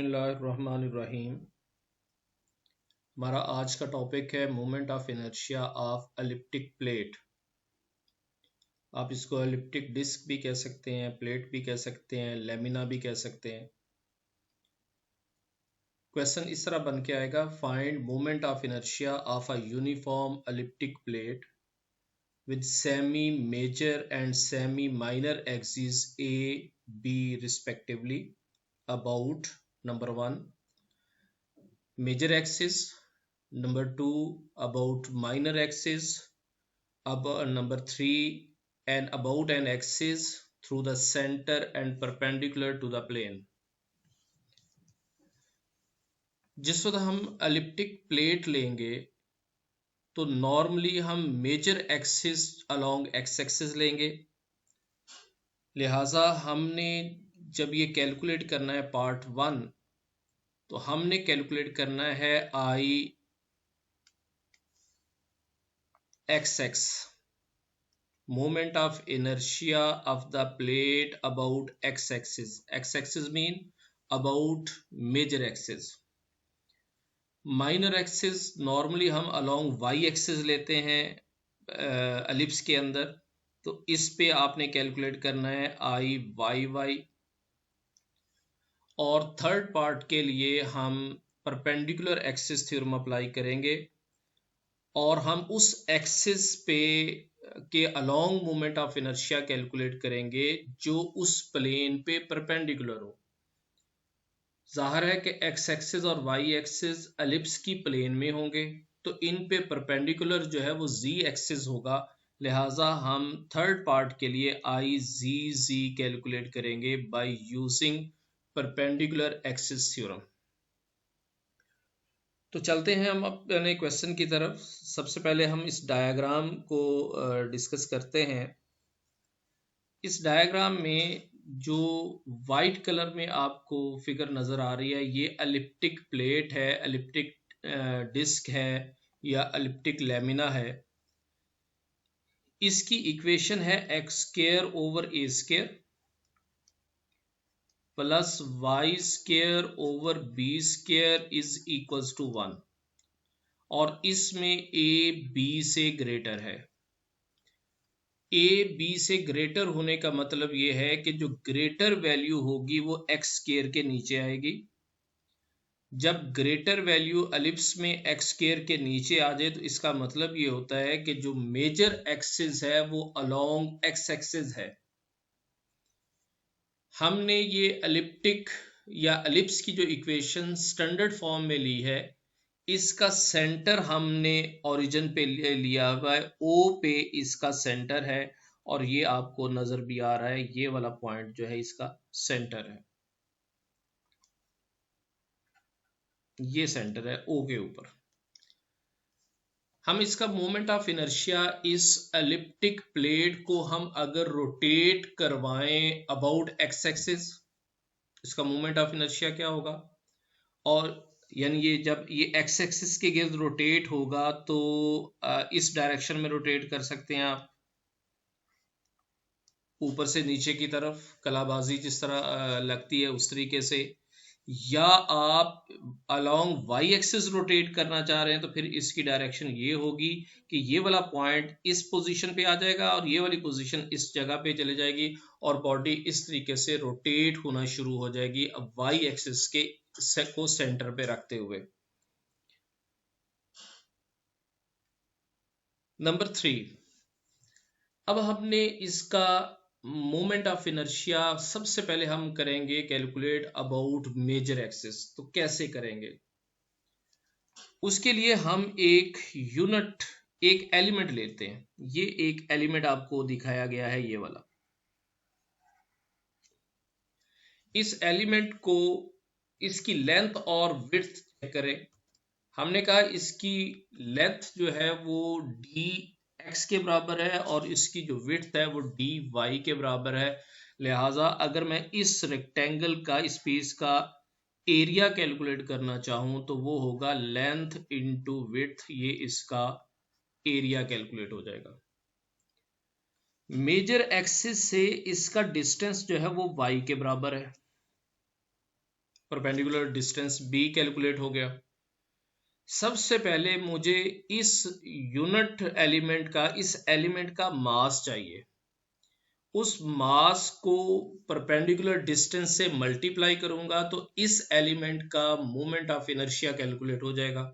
बिस्मिल्लाहिर्रहमानिर्रहीम। हमारा आज का टॉपिक है moment of inertia of elliptic plate. आप इसको एलिप्टिक डिस्क भी कह सकते हैं, प्लेट भी कह सकते हैं, लेमिना भी कह सकते हैं। क्वेश्चन इस तरह बन के आएगा, find moment of inertia of a uniform elliptic plate with semi major and semi minor axes A, B respectively about number 1 major axis, number 2 about minor axis, about number 3 and about an axis through the center and perpendicular to the plane। जिस वक्त हम elliptic plate लेंगे तो normally हम major axis along X axis लेंगे। लिहाजा हमने जब ये कैलकुलेट करना है पार्ट 1 तो हमने कैलकुलेट करना है I X X, moment of inertia of the plate about x axis। x axis mean about major axis। minor axis normally हम along y axis लेते हैं एलिप्स के अंदर, तो इस पे आपने कैलकुलेट करना है आई वाई वाई। और थर्ड पार्ट के लिए हम परपेंडिकुलर एक्सिस थ्योरम अप्लाई करेंगे और हम उस एक्सिस पे के along moment of inertia calculate करेंगे जो उस प्लेन पे परपेंडिकुलर हो। जाहिर है कि एक्स एक्सिस और वाई एक्सिस एलिप्स की प्लेन में होंगे, तो इन पे परपेंडिकुलर जो है वो जी एक्सिस होगा। लिहाजा हम थर्ड पार्ट के लिए आई जी जी कैलकुलेट करेंगे by using perpendicular axis theorem. तो चलते हैं हम अपने क्वेश्चन की तरफ। सबसे पहले हम इस डायग्राम को डिस्कस करते हैं। इस डायग्राम में जो वाइट कलर में आपको फिगर नज़र आ रही है, ये एलिप्टिक प्लेट है, एलिप्टिक डिस्क है या एलिप्टिक लेमिना है। इसकी इक्वेशन है X square over A square plus Y square over B square is equals to 1, और इसमें ए बी से ग्रेटर है। ए बी से ग्रेटर होने का मतलब ये है कि जो ग्रेटर वैल्यू होगी वो एक्स स्क्वायर के नीचे आएगी। जब ग्रेटर वैल्यू एलिप्स में एक्स स्क्वायर के नीचे आ जाए तो इसका मतलब ये होता है कि जो मेजर एक्सिस है वो अलोंग एक्स एक्सिस है। हमने ये एलिप्टिक या एलिप्स की जो इक्वेशन स्टैंडर्ड फॉर्म में ली है, इसका सेंटर हमने ओरिजिन पे लिया हुआ है, ओ पे इसका सेंटर है, और ये आपको नजर भी आ रहा है, ये वाला पॉइंट जो है इसका सेंटर है, ये सेंटर है ओ के ऊपर। हम इसका मोमेंट ऑफ इनर्शिया इस एलिप्टिक प्लेट को हम अगर रोटेट करवाएं अबाउट एक्स एक्सिस, इसका मोमेंट ऑफ इनर्शिया क्या होगा? और यानी ये जब ये एक्स एक्सिस के गिर्द रोटेट होगा तो इस डायरेक्शन में रोटेट कर सकते हैं आप, ऊपर से नीचे की तरफ कलाबाजी जिस तरह लगती है उस तरीके से, या आप अलोंग वाई एक्सिस रोटेट करना चाह रहे हैं तो फिर इसकी डायरेक्शन ये होगी कि ये वाला पॉइंट इस पोजीशन पे आ जाएगा और ये वाली पोजीशन इस जगह पे चले जाएगी और बॉडी इस तरीके से रोटेट होना शुरू हो जाएगी अब वाई एक्सिस के को सेंटर पे रखते हुए। नंबर 3, अब हमने इसका मोमेंट ऑफ इनर्शिया सबसे पहले हम करेंगे कैलकुलेट अबाउट मेजर एक्सिस। तो कैसे करेंगे? उसके लिए हम एक यूनिट, एक एलिमेंट लेते हैं। ये एक एलिमेंट आपको दिखाया गया है, ये वाला। इस एलिमेंट को इसकी लेंथ और विड्थ चेक करें। हमने कहा इसकी लेंथ जो है वो डी एक्स के बराबर है और इसकी जो विड्थ है वो डी वाई के बराबर है। लिहाजा अगर मैं इस रेक्टेंगल का, इस पीस का एरिया कैलकुलेट करना चाहूं तो वो होगा लेंथ इनटू विड्थ, ये इसका एरिया कैलकुलेट हो जाएगा। मेजर एक्सिस से इसका डिस्टेंस जो है वो y के बराबर है। परपेंडिकुलर डिस्टेंस b कैलकुलेट हो गया। सबसे पहले मुझे इस यूनिट एलिमेंट का, इस एलिमेंट का मास चाहिए। उस मास को परपेंडिकुलर डिस्टेंस से मल्टीप्लाई करूंगा तो इस एलिमेंट का मोमेंट ऑफ इनर्शिया कैलकुलेट हो जाएगा,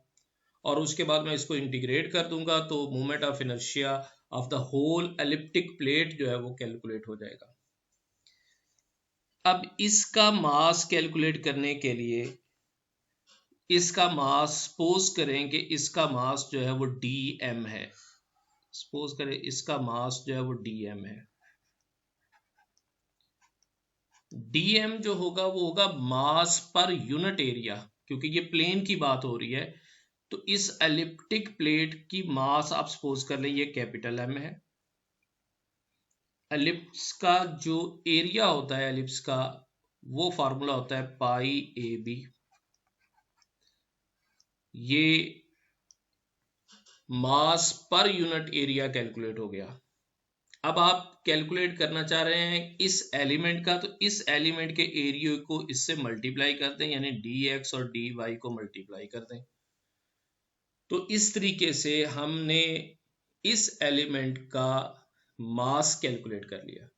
और उसके बाद मैं इसको इंटीग्रेट कर दूंगा तो moment of inertia of the whole elliptic plate जो है वो कैलकुलेट हो जाएगा। अब इसका मास कैलकुलेट करने के लिए इसका मास, सपोज करें कि इसका मास जो है वो dm है। सपोज करें इसका मास जो है वो dm है। dm जो होगा वो होगा मास पर यूनिट एरिया, क्योंकि ये प्लेन की बात हो रही है। तो इस एलिप्टिक प्लेट की मास आप सपोज कर ले ये कैपिटल M है। एलिप्स का जो एरिया होता है एलिप्स का, वो फार्मूला होता है पाई AB। ये मास पर यूनिट एरिया कैलकुलेट हो गया। अब आप कैलकुलेट करना चाह रहे हैं इस एलिमेंट का, तो इस एलिमेंट के एरिया को इससे मल्टीप्लाई कर दें, यानी dx और dy को मल्टीप्लाई कर दें। तो इस तरीके से हमने इस एलिमेंट का मास कैलकुलेट कर लिया।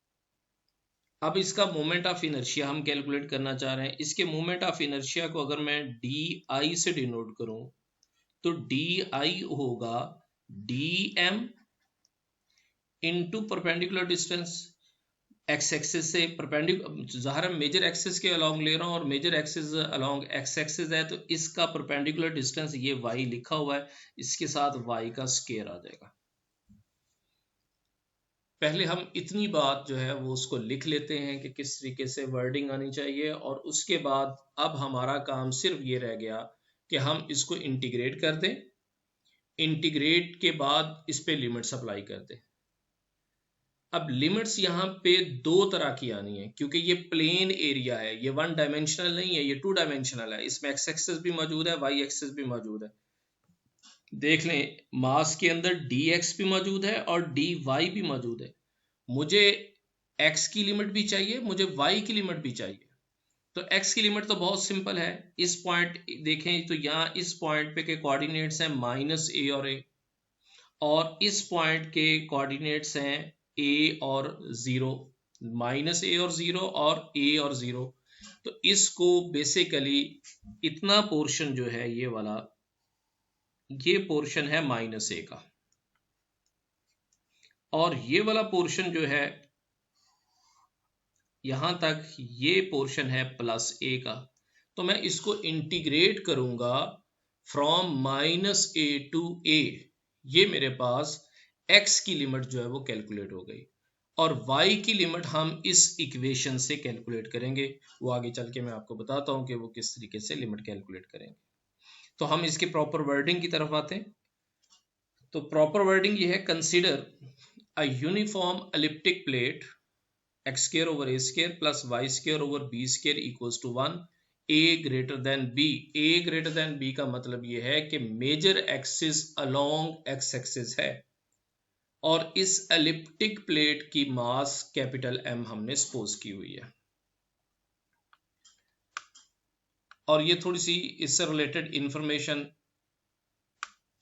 अब इसका मोमेंट ऑफ इनर्शिया हम कैलकुलेट करना चाह रहे हैं। इसके मोमेंट ऑफ इनर्शिया को अगर मैं डी से डिनोट करूं तो डी होगा dm into perpendicular distance. X axis से परपेंडिकुलर, ज़ाहिर मेजर एक्सिस के अलोंग ले रहा हूं और major axis along X axis है, तो इसका परपेंडिकुलर डिस्टेंस ये y लिखा हुआ है, इसके साथ y का स्क्वायर आ जाएगा। पहले हम इतनी बात जो है वो उसको लिख लेते हैं कि किस तरीके से वर्डिंग आनी चाहिए, और उसके बाद अब हमारा काम सिर्फ ये रह गया कि हम इसको इंटीग्रेट कर दें। इंटीग्रेट के बाद इस पे लिमिट्स अप्लाई कर दें। अब लिमिट्स यहाँ पे दो तरह की आनी है, क्योंकि ये प्लेन एरिया है, ये वन डायमेंशनल नहीं है, ये टू डायमेंशनल है। इसमें एक्स एक्सिस भी मौजूद है, वाई एक्सिस भी मौजूद है। देख लें, मास के अंदर dx भी मौजूद है और dy भी मौजूद है। मुझे x की लिमिट भी चाहिए, मुझे y की लिमिट भी चाहिए। तो x की लिमिट तो बहुत सिंपल है। इस पॉइंट देखें तो यहाँ इस पॉइंट पे के कोऑर्डिनेट्स हैं -a और a, और इस पॉइंट के कोऑर्डिनेट्स हैं a और 0, -a और 0 और a और 0। तो इसको बेसिकली इतना पोर्शन जो है ये वाला, ये पोर्शन है -a का, और ये वाला पोर्शन जो है यहां तक, ये पोर्शन है +a का। तो मैं इसको इंटीग्रेट करूंगा फ्रॉम -a टू a। ये मेरे पास x की लिमिट जो है वो कैलकुलेट हो गई, और y की लिमिट हम इस इक्वेशन से कैलकुलेट करेंगे। वो आगे चल के मैं आपको बताता हूं कि वो किस तरीके से लिमिट कैलकुलेट करेंगे। तो हम इसके प्रॉपर वर्डिंग की तरफ आते हैं। तो प्रॉपर वर्डिंग ये है, consider a uniform elliptic plate x square over a square plus y square over b square equals to 1, a greater than b। a greater than b का मतलब ये है कि major axis along x axis है, और इस elliptic plate की mass capital M हमने सपोज की हुई है। और ये थोड़ी सी इससे related information,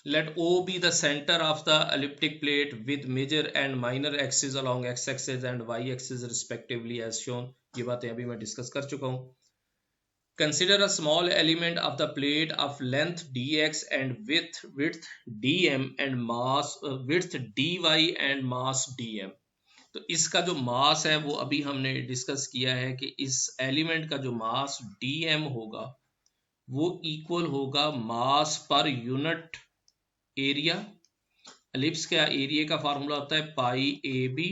let O be the center of the elliptic plate with major and minor axes along x-axis and y-axis respectively as shown। ये बातें अभी मैं डिस्कस कर चुका हूँ। Consider a small element of the plate of length dx and width dm and mass width dy and mass dm। तो इसका जो मास है वो अभी हमने डिस्कस किया है कि इस एलिमेंट का जो मास dm होगा वो इक्वल होगा मास पर यूनिट एरिया। एलिप्स का एरिया का फार्मूला होता है पाई AB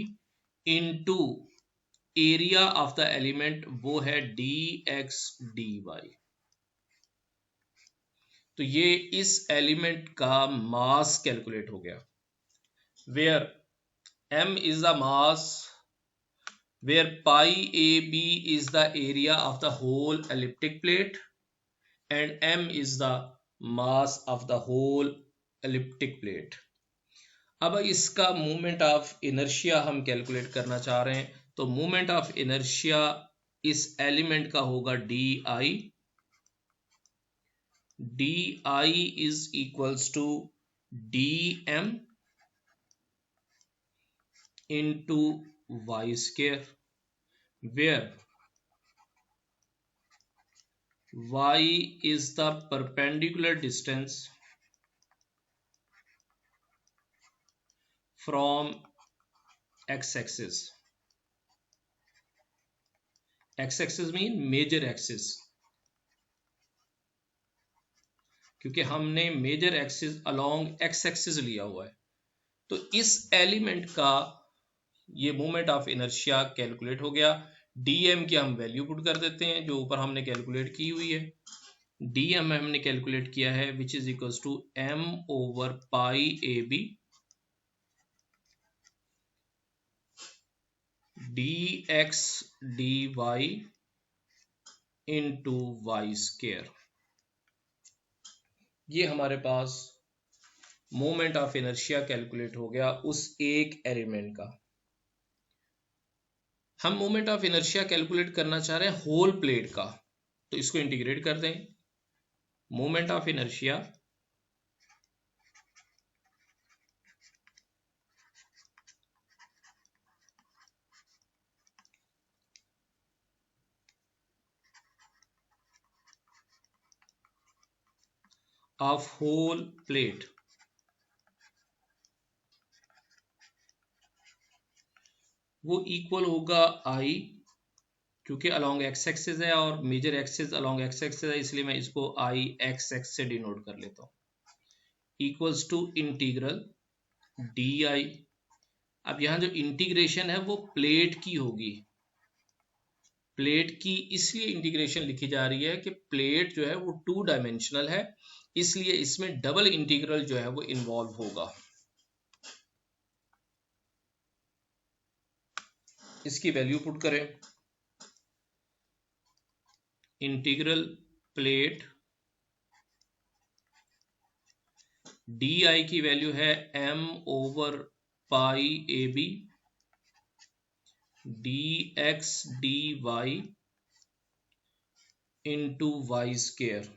into area of the element, वो है dx dy। तो ये इस एलिमेंट का मास कैलकुलेट हो गया, where m is the mass, where pi AB is the area of the whole elliptic plate and m is the mass of the whole elliptic plate. अब इसका मोमेंट ऑफ इनर्शिया हम calculate करना चाह रहे हैं। तो मोमेंट ऑफ इनर्शिया इस element का होगा D I di is equals to dm into y square, where y is the perpendicular distance from x-axis. x-axis mean major axis, क्योंकि हमने मेजर एक्सिस अलोंग x-axis लिया हुआ है। तो इस एलिमेंट का ये मोमेंट ऑफ इनर्शिया कैलकुलेट हो गया। dm की हम वैल्यू पुट कर देते हैं जो ऊपर हमने कैलकुलेट की हुई है। dm हमने कैलकुलेट किया है which is equals to m over pi A B dx dy into Y square. ये हमारे पास मोमेंट ऑफ इनर्शिया कैलकुलेट हो गया उस एक एलिमेंट का। हम मोमेंट ऑफ इनर्शिया कैलकुलेट करना चाह रहे हैं होल प्लेट का, तो इसको इंटीग्रेट कर दें। Moment of inertia of whole plate वो इक्वल होगा आई, क्योंकि अलोंग एक्स एक्सिस है और major axis along X axis है, इसलिए मैं इसको आई एक्स एक्स से डिनोट कर लेता हूं, equals to integral D I. अब यहां जो इंटीग्रेशन है वो प्लेट की होगी। प्लेट की इसलिए इंटीग्रेशन लिखी जा रही है कि प्लेट जो है वो 2 डायमेंशनल है, इसलिए इसमें डबल इंटीग्रल जो है वो इन्वॉल्व होगा। इसकी वैल्यू पुट करें। इंटीग्रल प्लेट डी आई की वैल्यू है m ओवर पाई ए b d x d y into Y square.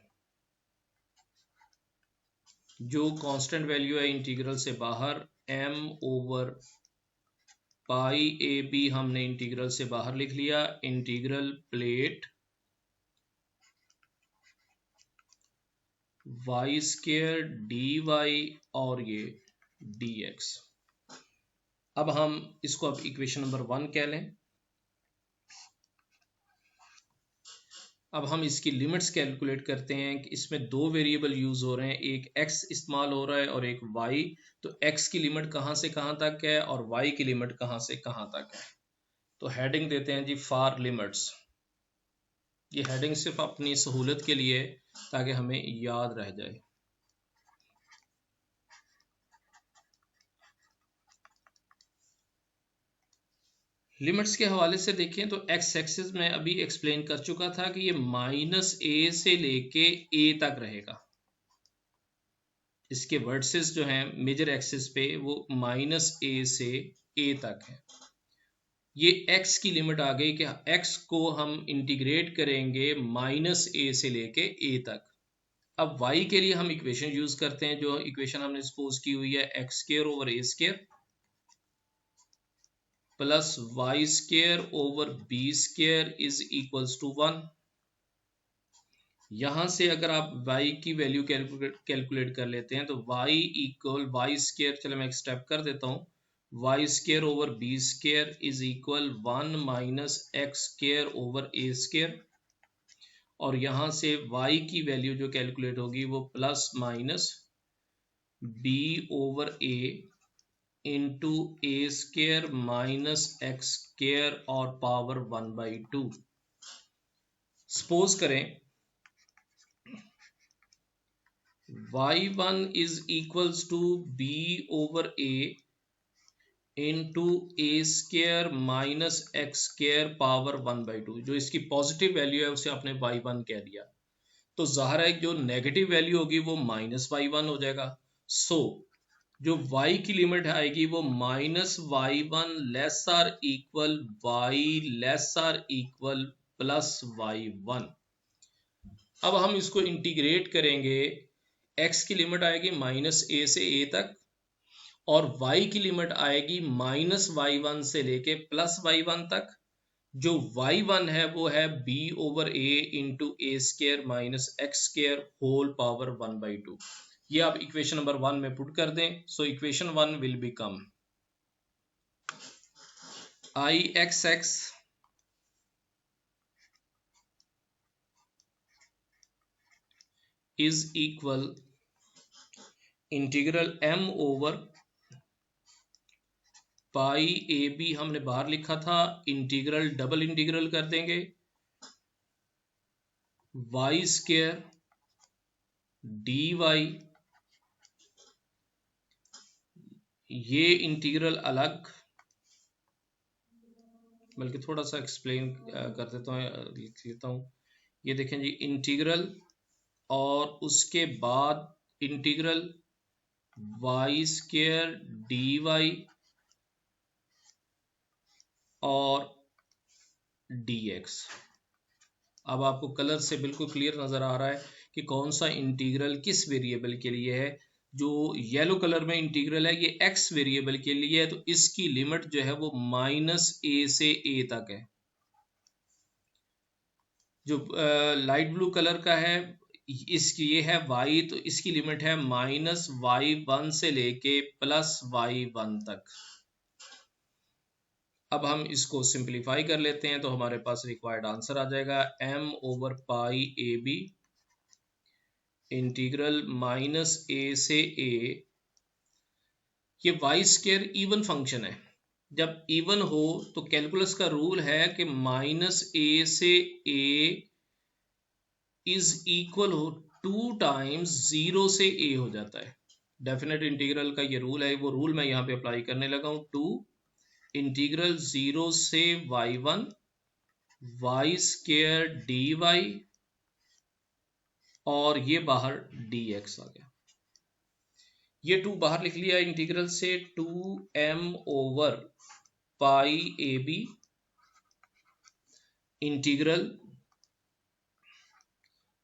जो कांस्टेंट वैल्यू है इंटीग्रल से बाहर, m ओवर पाई ए बी हमने इंटीग्रल से बाहर लिख लिया। Integral plate y square d y और ये डी एक्स। अब हम इसको अब इक्वेशन नंबर 1 कह लें। अब हम इसकी लिमिट्स कैलकुलेट करते हैं कि इसमें 2 वेरिएबल यूज हो रहे हैं, एक x इस्तेमाल हो रहा है और एक y। तो x की लिमिट कहाँ से कहाँ तक है और y की लिमिट कहाँ से कहाँ तक है। तो हेडिंग देते हैं जी फॉर लिमिट्स। ये हेडिंग सिर्फ अपनी सहूलत के लिए ताकि हमें याद रह जाए। लिमिट्स के हवाले से देखें तो एक्स एक्सिस में अभी एक्सप्लेन कर चुका था कि ये -a से लेके a तक रहेगा। इसके वर्टिसेस जो हैं मेजर एक्सिस पे वो -a से a तक है। ये x की लिमिट आ गई कि x को हम इंटीग्रेट करेंगे -a से लेके a तक। अब y के लिए हम इक्वेशन यूज करते हैं, जो इक्वेशन हमने सपोज की हुई है x square over a square plus y square over b square is equals to 1। यहां से अगर आप y की वैल्यू कैलकुलेट कर लेते हैं तो y इक्वल वाई स्क्वेयर, चलो मैं एक स्टेप कर देता हूं, y square over b square is equal 1 minus x square over a square. और यहां से y की वैल्यू जो कैलकुलेट होगी वो plus minus b over a into a square minus x square और पावर 1/2। सपोज करें y1 is equals to b over a into a square minus x square power 1/2। जो इसकी पॉजिटिव वैल्यू है उसे आपने y1 कह दिया, तो जाहिर है जो नेगेटिव वैल्यू होगी वो -y1 हो जाएगा। सो जो y की लिमिट आएगी वो -y1 less or equal y less or equal plus y1। अब हम इसको इंटीग्रेट करेंगे, x की लिमिट आएगी -a से a तक और y की लिमिट आएगी -y1 से लेके +y1 तक। जो y1 है वो है b/a into A square minus x square whole power 1/2। ये आप इक्वेशन नंबर 1 में पुट कर दें। So equation 1 will become ix is equal integral m over pi A b हमने बाहर लिखा था, इंटीग्रल डबल इंटीग्रल कर देंगे y स्क्र dy, ये इंटीग्रल अलग, बल्कि थोड़ा सा एक्सप्लेन कर देता हूँ, लिख लेता हूँ। ये देखें जी, इंटीग्रल और उसके बाद इंटीग्रल y स्क्र dy और dx। अब आपको कलर से बिल्कुल क्लियर नजर आ रहा है कि कौन सा इंटीग्रल किस वेरिएबल के लिए है। जो येलो कलर में इंटीग्रल है ये x वेरिएबल के लिए है, तो इसकी लिमिट जो है वो -a से a तक है। जो लाइट ब्लू कलर का है इसकी ये है y, तो इसकी लिमिट है -y1 से लेके +y1 तक। अब हम इसको सिंप्लीफाई कर लेते हैं तो हमारे पास रिक्वायर्ड आंसर आ जाएगा m over pi A b integral -a से a। ये y स्क्वायर इवन फंक्शन है। जब इवन हो तो कैलकुलस का रूल है कि -a से a इज इक्वल हो 2 टाइम्स 0 से a हो जाता है। डेफिनेट इंटीग्रल का ये रूल है, वो रूल मैं यहाँ पे अप्लाई करने लगा हूँ। 2 इंटीग्रल 0 से y1 y स्क्वायर dy और ये बाहर dx आ गया। ये 2 बाहर लिख लिया इंटीग्रल से। 2m over pi A b integral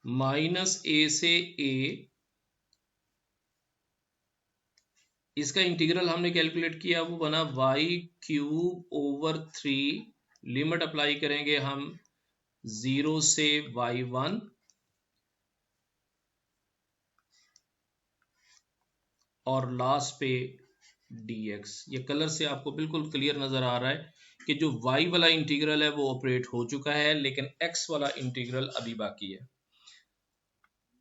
-a से a, इसका इंटीग्रल हमने कैलकुलेट किया, वो बना y³ / 3। लिमिट अप्लाई करेंगे हम 0 से y1 और लास्ट पे dx। ये कलर से आपको बिल्कुल क्लियर नजर आ रहा है कि जो y वाला इंटीग्रल है वो ऑपरेट हो चुका है, लेकिन x वाला इंटीग्रल अभी बाकी है।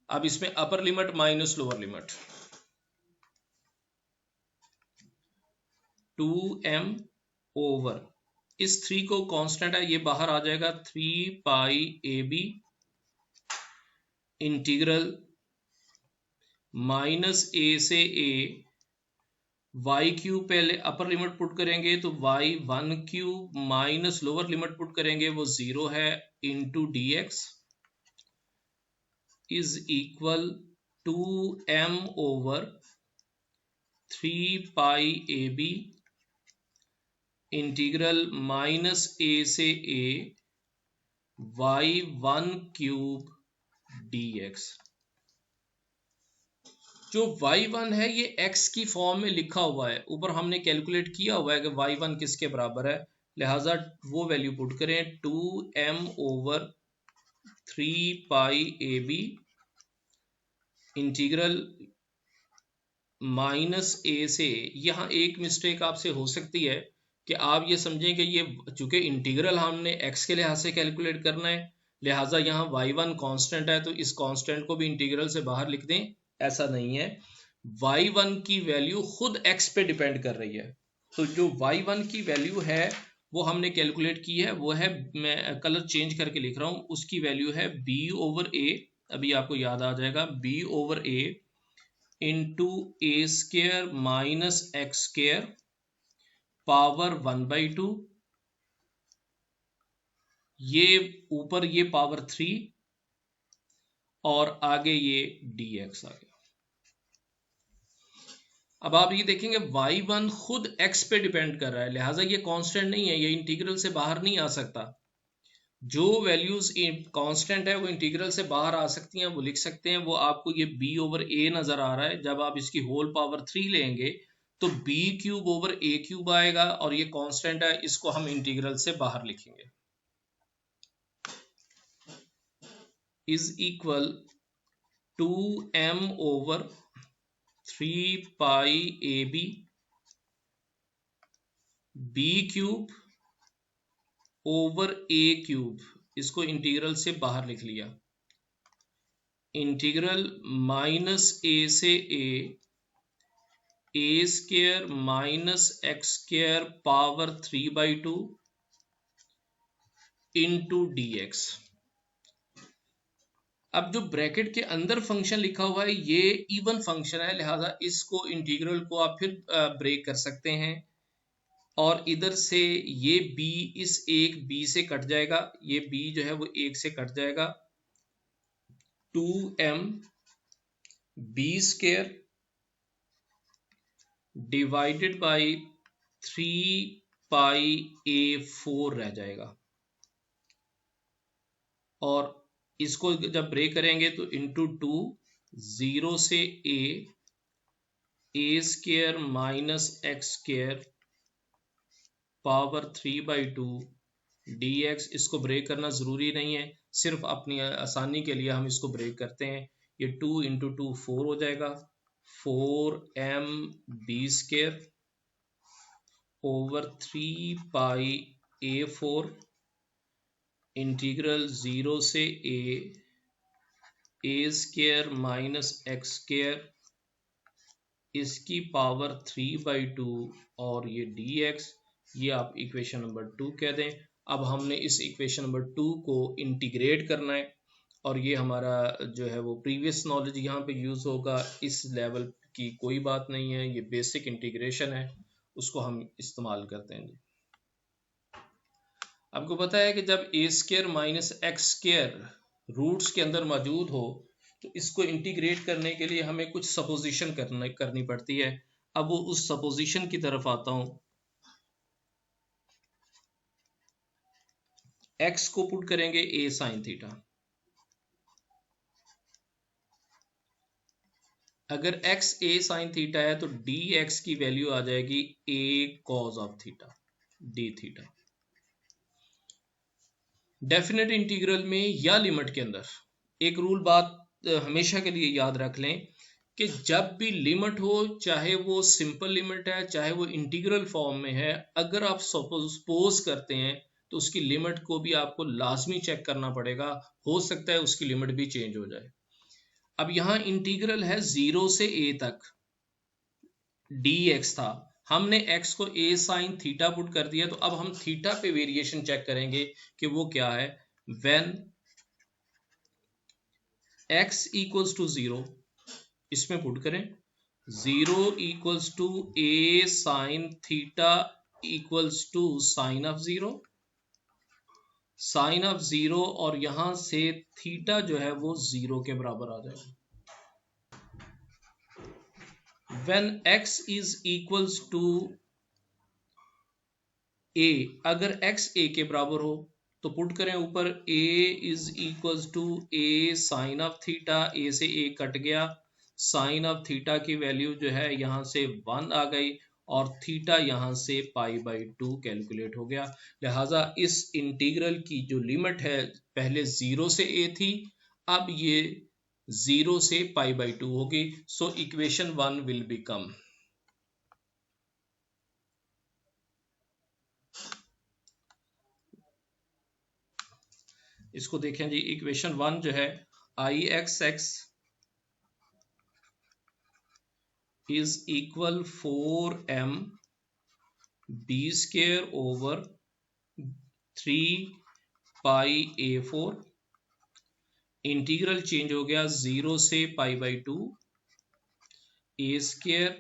अब इसमें upper limit minus lower limit 2m over, इस 3 को कांस्टेंट है ये बाहर आ जाएगा, 3 pi A b integral -a से a y³ पहले अपर लिमिट पुट करेंगे तो y1³ minus lower limit put करेंगे वो 0 है into dx is equal 2m over 3 pi A b integral -a से a y1³ dx। जो y1 है ये x की फॉर्म में लिखा हुआ है, ऊपर हमने कैलकुलेट किया हुआ है कि y1 किसके बराबर है, लिहाजा वो वैल्यू पुट करें। 2m over 3 pi A b integral -a से, यहाँ एक मिस्टेक आपसे हो सकती है कि आप ये समझें कि ये चूंकि इंटीग्रल हमने x के लिहाज से कैलकुलेट करना है, लिहाजा यहाँ y1 कांस्टेंट है तो इस कांस्टेंट को भी इंटीग्रल से बाहर लिख दें। ऐसा नहीं है, y1 की वैल्यू खुद x पे डिपेंड कर रही है। तो जो y1 की वैल्यू है वो हमने कैलकुलेट की है, वो है, मैं कलर चेंज करके लिख रहा हूँ, उसकी वैल्यू है b/a। अभी आपको याद आ जाएगा, b/a into A square minus x square power 1/2। ये ऊपर ये पावर 3 और आगे ये dx आ गया। अब आप ये देखेंगे y1 खुद x पे डिपेंड कर रहा है, लिहाजा ये कांस्टेंट नहीं है, ये इंटीग्रल से बाहर नहीं आ सकता। जो वैल्यूज कांस्टेंट है वो इंटीग्रल से बाहर आ सकती हैं, वो लिख सकते हैं। वो आपको ये b ओवर a नजर आ रहा है, जब आप इसकी होल पावर 3 लेंगे तो b cube over a cube आएगा, और ये कांस्टेंट है, इसको हम इंटीग्रल से बाहर लिखेंगे। Is equal to m over 3 pi ab b cube over a cube, इसको इंटीग्रल से बाहर लिख लिया। इंटीग्रल माइनस a से a square minus x square power 3/2 into d x. अब जो ब्रैकेट के अंदर फंक्शन लिखा हुआ है ये इवन फंक्शन है, लिहाजा इसको इंटीग्रल को आप फिर ब्रेक कर सकते हैं, और इधर से ये b इस एक b से कट जाएगा, ये b जो है वो एक से कट जाएगा। 2m b square divided by 3 pi a4 रह जाएगा, और इसको जब ब्रेक करेंगे तो इंटू 2, 0 से a square minus x square power 3/2 dx। इसको ब्रेक करना जरूरी नहीं है, सिर्फ अपनी आसानी के लिए हम इसको ब्रेक करते हैं। ये 2 इंटू 2 4 हो जाएगा, 4m b स्क्र ओवर 3 पाई a4 इंटीग्रल 0 से a square minus x square इसकी पावर 3/2 और ये dx। ये आप इक्वेशन नंबर 2 कह दें। अब हमने इस इक्वेशन नंबर 2 को इंटीग्रेट करना है, और ये हमारा जो है वो प्रीवियस नॉलेज यहाँ पे यूज़ होगा। इस लेवल की कोई बात नहीं है, ये बेसिक इंटीग्रेशन है, उसको हम इस्तेमाल करते हैं जी। आपको पता है कि जब a square minus x square roots के अंदर मौजूद हो तो इसको इंटीग्रेट करने के लिए हमें कुछ सपोजिशन करनी पड़ती है। अब वो उस सपोजिशन की तरफ आता हूं। x को पुट करेंगे a साइन थीटा। अगर x a साइन थीटा है तो dx की वैल्यू आ जाएगी a cos of theta d theta. Definite integral में या लिमिट के अंदर एक रूल बात हमेशा के लिए याद रख लें कि जब भी लिमिट हो, चाहे वो सिंपल लिमिट है चाहे वो इंटीग्रल फॉर्म में है, अगर आप सपोज करते हैं तो उसकी लिमिट को भी आपको लाजमी चेक करना पड़ेगा। हो सकता है उसकी लिमिट भी चेंज हो जाए। अब यहाँ इंटीग्रल है 0 से a तक, dx था, हमने x को a साइन थीटा पुट कर दिया, तो अब हम थीटा पे वेरिएशन चेक करेंगे कि वो क्या है। व्हेन x इक्वल्स टू 0, इसमें पुट करें 0 equals to a sine theta equals to sine of 0, sine of 0, और यहां से थीटा जो है वो 0 के बराबर आ जाएगा। When x is equals to a, अगर x a के बराबर हो तो पुट करें ऊपर a is equals to a sine of theta, a से a कट गया, साइन ऑफ थीटा की वैल्यू जो है यहाँ से 1 आ गई, और थीटा यहाँ से π/2 कैलकुलेट हो गया। लिहाजा इस इंटीग्रल की जो लिमिट है पहले 0 से a थी, अब ये 0 से π/2 होगी। सो इक्वेशन 1 विल बिकम, इसको देखें जी, इक्वेशन 1 जो है ix(x) is equal 4m b square over 3 pi a4, integral change हो गया 0 से π/2, a square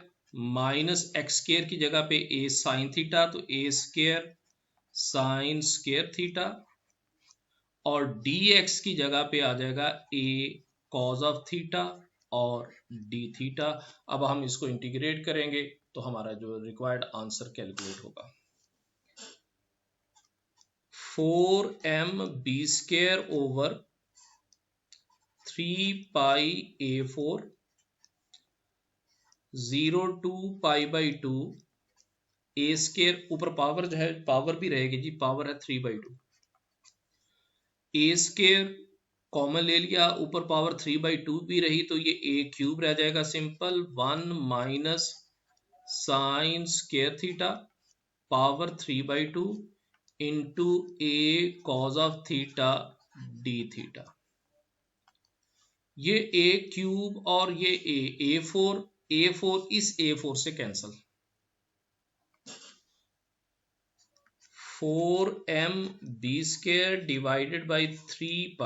minus x square की जगह पे a साइन थीटा, तो a square sine square theta, और dx की जगह पे आ जाएगा a कॉज ऑफ थीटा और d थीटा। अब हम इसको इंटीग्रेट करेंगे तो हमारा जो रिक्वायर्ड आंसर कैलकुलेट होगा। 4m(b)² over 3πa4 0 to π/2 a²। ऊपर पावर जो है, पावर भी रहेगी जी, पावर है 3/2। a² कॉमन ले लिया, ऊपर पावर 3/2 भी रही तो ये a³ रह जाएगा simple. 1 minus sine square theta power 3/2 into a cos of theta D theta. ये a³ और ये a4 इस a4 से cancel. 4m(b)² divided by 3π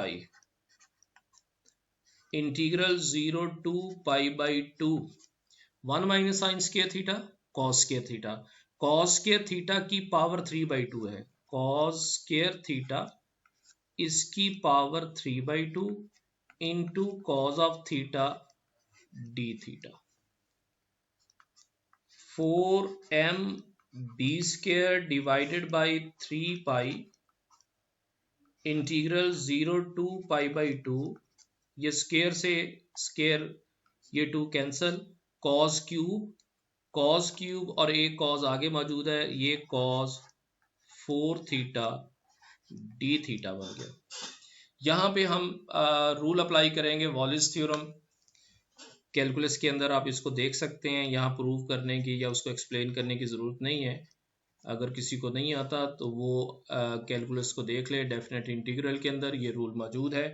integral 0 to π/2 1 minus sine square theta cos square theta. Cos square theta की power 3/2 है, cos square theta इसकी power 3/2 into cos of theta D theta. 4m(b)² divided by 3π integral 0 to π/2, ये square से square ये 2 cancel. Cos cube और एक cos आगे मौजूद है, ये कॉस 4 थीटा डी थीटा बन गया। यहाँ पे हम रूल अप्लाई करेंगे वॉलिस थ्योरम। कैलकुलस के अंदर आप इसको देख सकते हैं, यहाँ प्रूव करने की या उसको एक्सप्लेन करने की ज़रूरत नहीं है। अगर किसी को नहीं आता तो वो कैलकुलस को देख ले, डेफिनेट इंटीग्रल के अंदर ये रूल मौजूद है।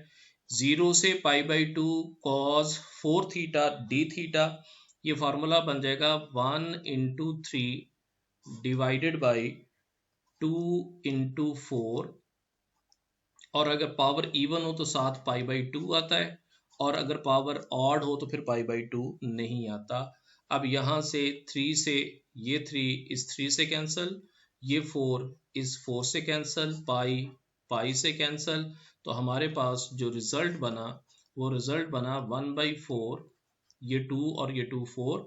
0 से π/2 कॉस 4 थीटा डी थीटा, ये फार्मूला बन जाएगा 1 इंटू 3 डिवाइडेड बाई 2 इंटू 4, और अगर पावर इवन हो तो साथ π/2 आता है, और अगर पावर ऑड हो तो फिर π/2 नहीं आता। अब यहाँ से 3 से ये 3 इस 3 से कैंसल, ये 4 इस 4 से कैंसल, पाई से कैंसल, तो हमारे पास जो रिजल्ट बना वो रिजल्ट बना 1/4, ये 2 और ये 2 4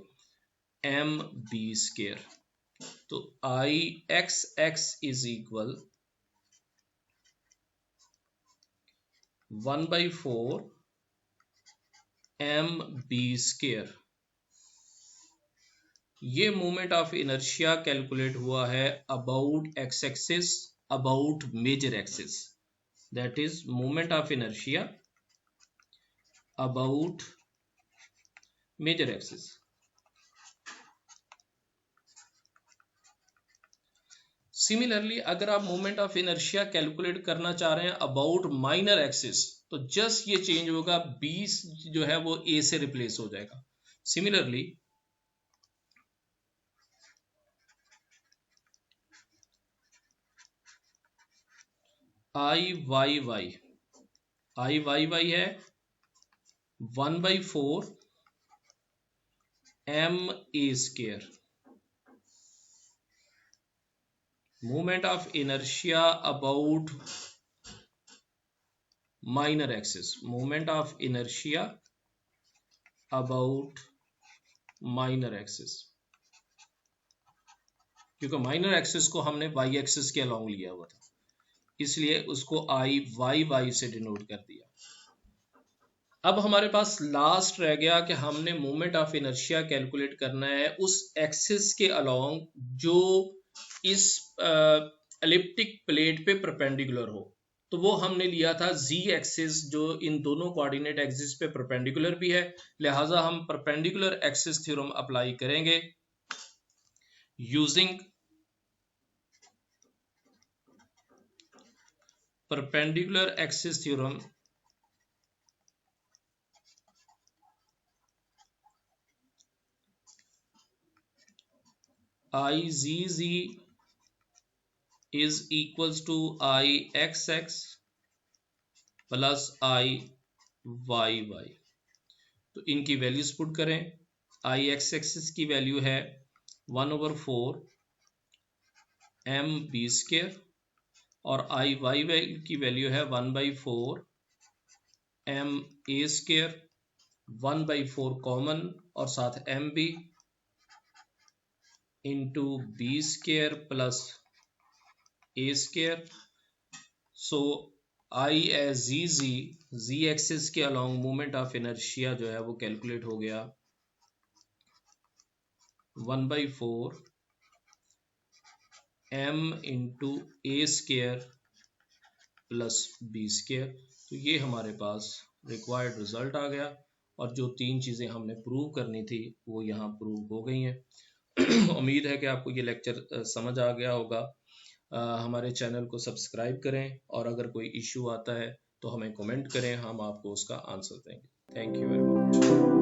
m(b)²। तो Ix इज इक्वल 1/4 m(b)²। ये मोमेंट ऑफ इनर्शिया कैलकुलेट हुआ है about x axis, about major axis, that is moment of inertia about major axis. Similarly अगर आप मोमेंट ऑफ इनर्शिया कैलकुलेट करना चाह रहे हैं अबाउट माइनर एक्सिस, तो जस्ट ये चेंज होगा, 20 जो है वो a से रिप्लेस हो जाएगा। सिमिलरली I है 1/4 ma²। Moment of inertia about minor axis, moment of inertia about minor axis, क्योंकि माइनर एक्सिस को हमने वाई एक्सिस के अलोंग लिया हुआ था, इसलिए उसको I से डिनोट कर दिया। अब हमारे पास लास्ट रह गया कि हमने मोमेंट ऑफ इनर्शिया कैलकुलेट करना है उस एक्सिस के अलोंग जो इस एलिप्टिक प्लेट पे परपेंडिकुलर हो। तो वो हमने लिया था z एक्सिस, जो इन दोनों कोऑर्डिनेट एक्सिस पे परपेंडिकुलर भी है, लिहाजा हम परपेंडिकुलर एक्सिस थ्योरम अप्लाई करेंगे using perpendicular axis theorem IZZ is equals to IXX plus IYY। तो इनकी वैल्यूज पुट करें। IXX की वैल्यू है 1/4 m(b)² और IYY की वैल्यू है 1/4 ma², 1/4 कॉमन और साथ mb into b² plus a²। So I as ji axis के अलोंग मोमेंट ऑफ इनर्शिया जो है वो कैलकुलेट हो गया 1/4 m इंटू ए स्केयर प्लस बी स्केयर। तो ये हमारे पास रिक्वायर्ड रिजल्ट आ गया और जो 3 चीज़ें हमने प्रूव करनी थी वो यहाँ प्रूव हो गई हैं। उम्मीद है कि आपको ये लेक्चर समझ आ गया होगा। हमारे चैनल को सब्सक्राइब करें और अगर कोई इशू आता है तो हमें कमेंट करें, हम आपको उसका आंसर देंगे। Thank you very much.